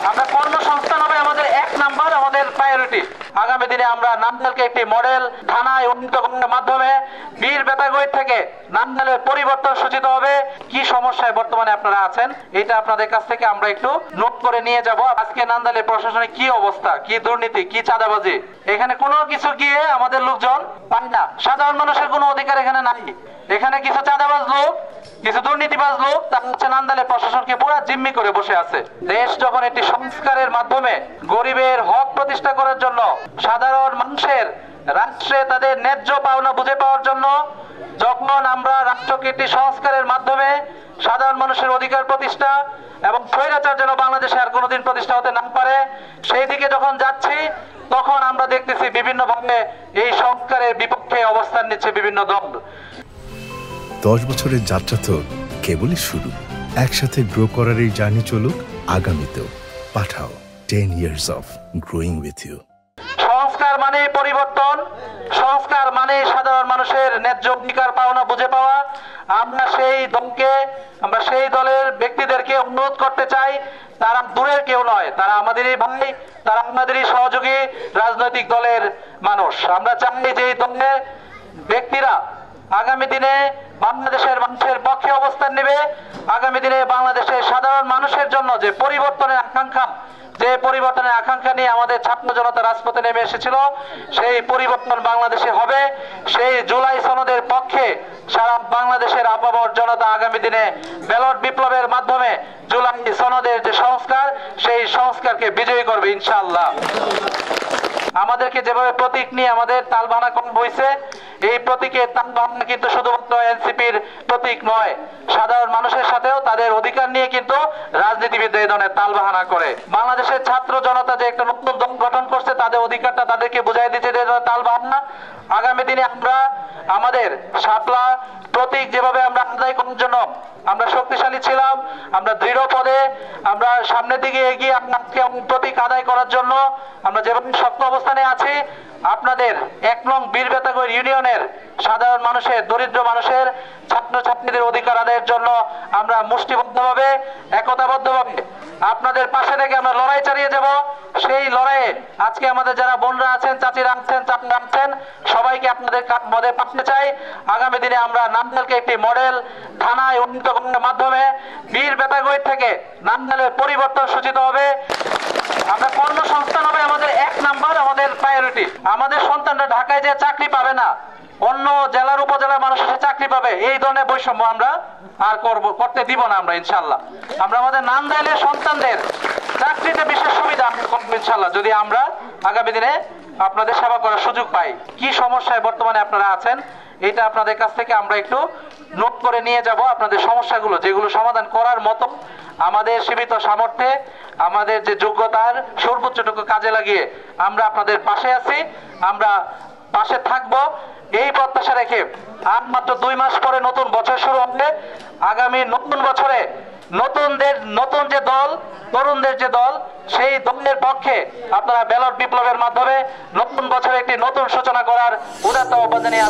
আমরা কর্মসংস্থান হবে আমাদের 1 নাম্বার, আমাদের প্রায়োরিটি। আগামী দিনে আমরা নান্দাইলকে একটি মডেল থানায় উন্নীত করার মাধ্যমে বীর বেতাগোই থেকে নান্দাইলের পরিবর্তন সূচিত হবে। কি সমস্যায় বর্তমানে আপনারা আছেন এটা আপনাদের কাছ থেকে আমরা একটু নোট করে নিয়ে যাব। আজকে নান্দাইলের প্রশাসনের কি অবস্থা, কি দুর্নীতি, কি চাঁদাবাজি, এখানে কোনো কিছু গিয়ে আমাদের লোকজন পায় না। সাধারণ মানুষের কোনো অধিকার এখানে নাই। এখানে কিছু চাঁদাবাজ লোক, কিছু দুর্নীতিবাজ লোক তারা হচ্ছে নান্দাইলের প্রশাসনকে পুরো জিম্মি করে বসে আছে। দেশ যখন একটি সংস্কারের মাধ্যমে গরিবের হক প্রতিষ্ঠা করার জন্য, সাধারণ মানুষের রাষ্ট্রে তাদের ন্যায্য পাওনা বুঝে পাওয়ার জন্য, যখন আমরা রাষ্ট্রকে একটি সংস্কারের মাধ্যমে সাধারণ মানুষের অধিকার প্রতিষ্ঠা এবং স্বৈরাচার যেন বাংলাদেশে আর কোনোদিন প্রতিষ্ঠা হতে না পারে সেই দিকে যখন যাচ্ছি, তখন আমরা দেখতেছি বিভিন্নভাবে এই সংস্কারের বিপক্ষে অবস্থান নিচ্ছে বিভিন্ন দল। 10 বছরের যাত্রা তো কেবলই শুরু। একসাথে গ্রো করার এই জার্নি চলুক আগামীতেও। পাঠাও 10 years of growing with you। সংস্কার মানে পরিবর্তন, সংস্কার মানে সাধারণ মানুষের ন্যায্য অধিকার পাওনা বুঝে পাওয়া। আমরা সেই দলের ব্যক্তিদেরকে অনুরোধ করতে চাই, তারা দূরের কেউ নয়, তারা আমাদেরই ভাই, তারা আমাদেরই সহযোগী রাজনৈতিক দলের মানুষ। আমরা চাই যে এই দলের ব্যক্তিরা আগামী দিনে বাংলাদেশের মানুষের পক্ষে অবস্থান নেবে। আগামী দিনে বাংলাদেশের সাধারণ মানুষের জন্য যে পরিবর্তনের আকাঙ্ক্ষা নিয়ে আমাদের ছাত্র জনতা রাজপথে নেমে এসেছিল, সেই পরিবর্তন বাংলাদেশে হবে। সেই জুলাই সনদের পক্ষে সারা বাংলাদেশের আপামর জনতা আগামী দিনে ব্যালট বিপ্লবের মাধ্যমে জুলাই সনদের যে সংস্কার, সেই সংস্কারকে বিজয়ী করবে ইনশাআল্লাহ। আমাদেরকে যেভাবে প্রতীক নিয়ে আমাদের তালবাহানা করা হয়েছে, এই প্রতীকের তালবাহানা কিন্তু শুধুমাত্র এনসিপির প্রতীক নয়, সাধারণ মানুষের সাথেও তাদের অধিকার নিয়ে কিন্তু রাজনীতিবিদরা এই ধরনের তালবাহানা করে। বাংলাদেশের ছাত্র জনতা যে একটা নতুন দল গঠন করছে, তাদের অধিকারটা তাদেরকে বুঝাই দিচ্ছে যে তালবাহানা। আগামী দিনে আমরা আমাদের শাপলা প্রতীক যেভাবে আমরা আদায় করার জন্য আমরা শক্তিশালী ছিলাম, আমরা দৃঢ় পদে আমরা সামনের দিকে এগিয়ে আজকে প্রতীক আদায় করার জন্য আমরা যেভাবে শক্ত অবস্থানে আছি, আপনাদের 1 নং বীর বেতাগোই ইউনিয়নের সাধারণ মানুষের, দরিদ্র মানুষের, ছাত্রছাত্রীদের অধিকার আদায়ের জন্য আমরা মুষ্টিবদ্ধভাবে, একতাবদ্ধভাবে আপনাদের পাশে থেকে আমরা লড়াই চালিয়ে যাব। সেই লড়াইয়ে আজকে আমাদের যারা বোনরা আছেন, চাচিরা আছেন, চাপরা আছেন, সবাইকে আপনাদের মধ্যে পাঠাতে চাই। আগামী দিনে আমরা নান্দাইলকে একটি মডেল থানায় উন্নীত করার মাধ্যমে বীর বেতাগোই থেকে নান্দাইলের পরিবর্তন সূচিত হবে। আমরা কর্মসংস্থান হবে আমাদের 1 নাম্বার, আমাদের প্রায়োরিটি। আমাদের সন্তানরা ঢাকায় যে চাকরি পাবে না, অন্য জেলার উপজেলার মানুষ এসে চাকরি পাবে, এই ধরনের বৈষম্য আমরা আর করতে দিব না আমরা ইনশাআল্লাহ। আমরা আমাদের নান্দাইলের সন্তানদের চাকরিতে বিশেষ সুবিধা আমরা করবো ইনশাআল্লাহ, যদি আমরা আগামী দিনে আপনাদের সেবা করার সুযোগ পাই। কি সমস্যায় বর্তমানে আপনারা আছেন এটা আপনাদের কাছ থেকে আমরা একটু নোট করে নিয়ে যাব। আপনাদের সমস্যাগুলো যেগুলো সমাধান করার মতো আমাদের সীমিত সামর্থ্যে, আমাদের যে যোগ্যতার সর্বোচ্চটুকু কাজে লাগিয়ে আমরা আপনাদের পাশে আছি, আমরা পাশে থাকবো এই প্রত্যাশা রেখে আর মাত্র 2 মাস পরে নতুন বছর শুরু হবে। আগামী নতুন বছরে নতুন যে দল, তরুণদের যে দল, সেই দলের পক্ষে আপনারা ব্যালট বিপ্লবের মাধ্যমে নতুন বছরে একটি নতুন সূচনা করার উদাত্ত আহ্বান জানিয়ে